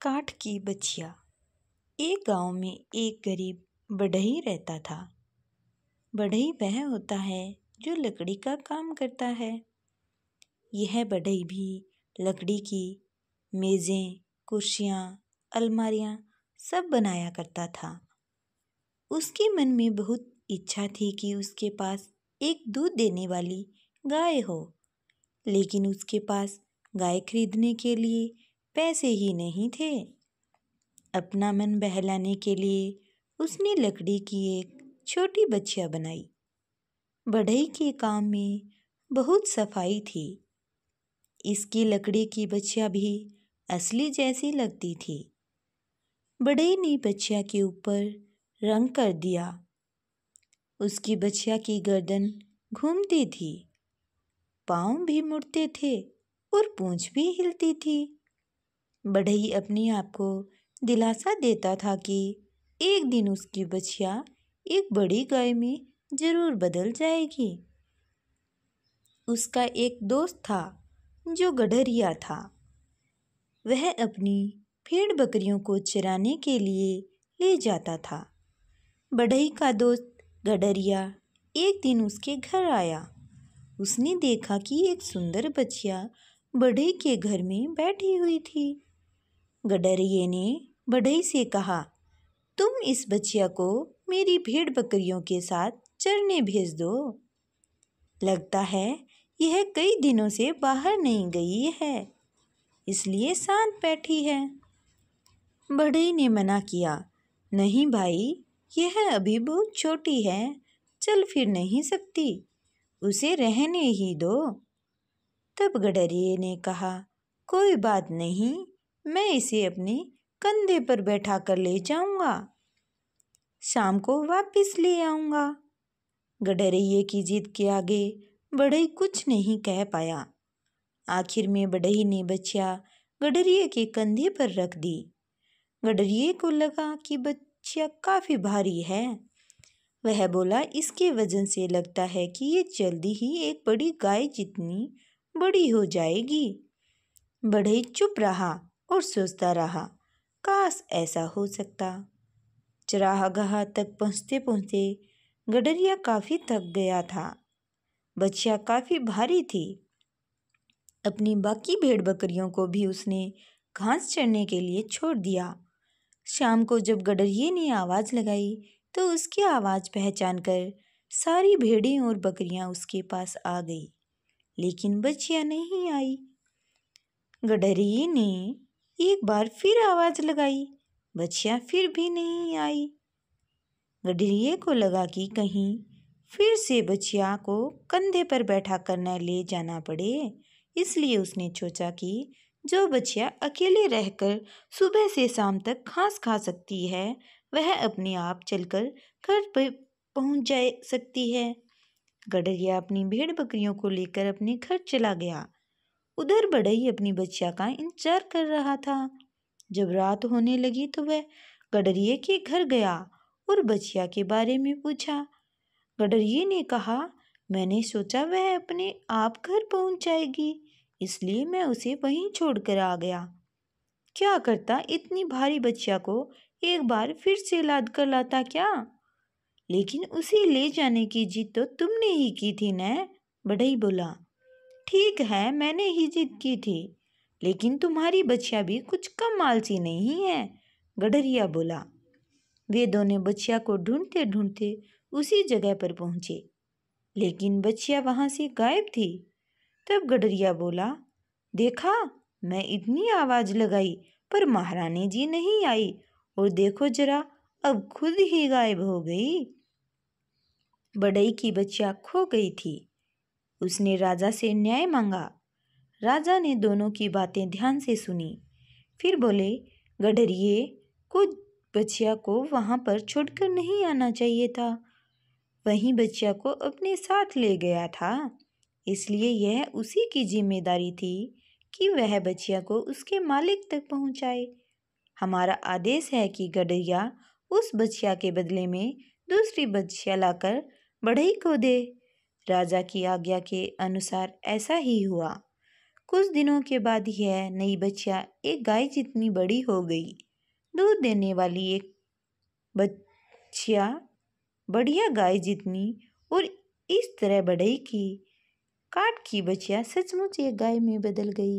काठ की बछिया। एक गांव में एक गरीब बढ़ई रहता था। बढ़ई वह होता है जो लकड़ी का काम करता है। यह बढ़ई भी लकड़ी की मेज़ें, कुर्सियाँ, अलमारियाँ सब बनाया करता था। उसके मन में बहुत इच्छा थी कि उसके पास एक दूध देने वाली गाय हो, लेकिन उसके पास गाय खरीदने के लिए पैसे ही नहीं थे। अपना मन बहलाने के लिए उसने लकड़ी की एक छोटी बछिया बनाई। बढ़ई के काम में बहुत सफाई थी। इसकी लकड़ी की बछिया भी असली जैसी लगती थी। बढ़ई ने बछिया के ऊपर रंग कर दिया। उसकी बछिया की गर्दन घूमती थी, पाँव भी मुड़ते थे और पूंछ भी हिलती थी। बढ़ई अपने आप को दिलासा देता था कि एक दिन उसकी बछिया एक बड़ी गाय में जरूर बदल जाएगी। उसका एक दोस्त था जो गडरिया था। वह अपनी भेड़ बकरियों को चराने के लिए ले जाता था। बढ़ई का दोस्त गडरिया एक दिन उसके घर आया। उसने देखा कि एक सुंदर बछिया बढ़ई के घर में बैठी हुई थी। गडरिये ने बढ़ई से कहा, तुम इस बछिया को मेरी भेड़ बकरियों के साथ चरने भेज दो। लगता है यह कई दिनों से बाहर नहीं गई है, इसलिए शांत बैठी है। बढ़ई ने मना किया, नहीं भाई, यह अभी बहुत छोटी है, चल फिर नहीं सकती, उसे रहने ही दो। तब गडरिये ने कहा, कोई बात नहीं, मैं इसे अपने कंधे पर बैठा कर ले जाऊंगा, शाम को वापस ले आऊंगा। गडरिये की जिद के आगे बढ़ई कुछ नहीं कह पाया। आखिर में बढ़ई ने बछिया गडरिये के कंधे पर रख दी। गडरिये को लगा कि बछिया काफी भारी है। वह बोला, इसके वजन से लगता है कि ये जल्दी ही एक बड़ी गाय जितनी बड़ी हो जाएगी। बढ़ई चुप रहा और सोचता रहा, काश ऐसा हो सकता। चरागाह तक पहुँचते पहुँचते गडरिया काफी थक गया था। बछिया काफी भारी थी। अपनी बाकी भेड़ बकरियों को भी उसने घास चरने के लिए छोड़ दिया। शाम को जब गडरिये ने आवाज लगाई तो उसकी आवाज पहचान कर सारी भेड़ें और बकरियां उसके पास आ गई, लेकिन बछिया नहीं आई। गडरिये ने एक बार फिर आवाज लगाई, बछिया फिर भी नहीं आई। गडरिये को लगा कि कहीं फिर से बछिया को कंधे पर बैठा कर न ले जाना पड़े, इसलिए उसने सोचा कि जो बछिया अकेले रहकर सुबह से शाम तक घास खा सकती है, वह अपने आप चलकर घर पर पहुंच जा सकती है। गडरिया अपनी भेड़ बकरियों को लेकर अपने घर चला गया। उधर बढ़ई अपनी बछिया का इंतजार कर रहा था। जब रात होने लगी तो वह गडरिये के घर गया और बछिया के बारे में पूछा। गडरिये ने कहा, मैंने सोचा वह अपने आप घर पहुंच जाएगी, इसलिए मैं उसे वहीं छोड़कर आ गया। क्या करता, इतनी भारी बछिया को एक बार फिर से लाद कर लाता क्या? लेकिन उसे ले जाने की जिद तो तुमने ही की थी न? बढ़ई बोला। ठीक है, मैंने ही जिद की थी, लेकिन तुम्हारी बछिया भी कुछ कम आलसी नहीं है, गडरिया बोला। वे दोनों बछिया को ढूंढते ढूंढते उसी जगह पर पहुंचे, लेकिन बछिया वहां से गायब थी। तब गडरिया बोला, देखा, मैं इतनी आवाज लगाई पर महारानी जी नहीं आई, और देखो जरा, अब खुद ही गायब हो गई। बढ़ई की बछिया खो गई थी। उसने राजा से न्याय मांगा। राजा ने दोनों की बातें ध्यान से सुनी, फिर बोले, गडरिये को बछिया को वहां पर छोड़कर नहीं आना चाहिए था, वहीं बछिया को अपने साथ ले गया था, इसलिए यह उसी की जिम्मेदारी थी कि वह बछिया को उसके मालिक तक पहुंचाए। हमारा आदेश है कि गडरिया उस बछिया के बदले में दूसरी बछिया लाकर बढ़ई को दे। राजा की आज्ञा के अनुसार ऐसा ही हुआ। कुछ दिनों के बाद यह नई बच्चिया एक गाय जितनी बड़ी हो गई। दूध देने वाली एक बच्चिया बढ़िया गाय जितनी, और इस तरह बढ़ई की काठ की बच्चिया सचमुच एक गाय में बदल गई।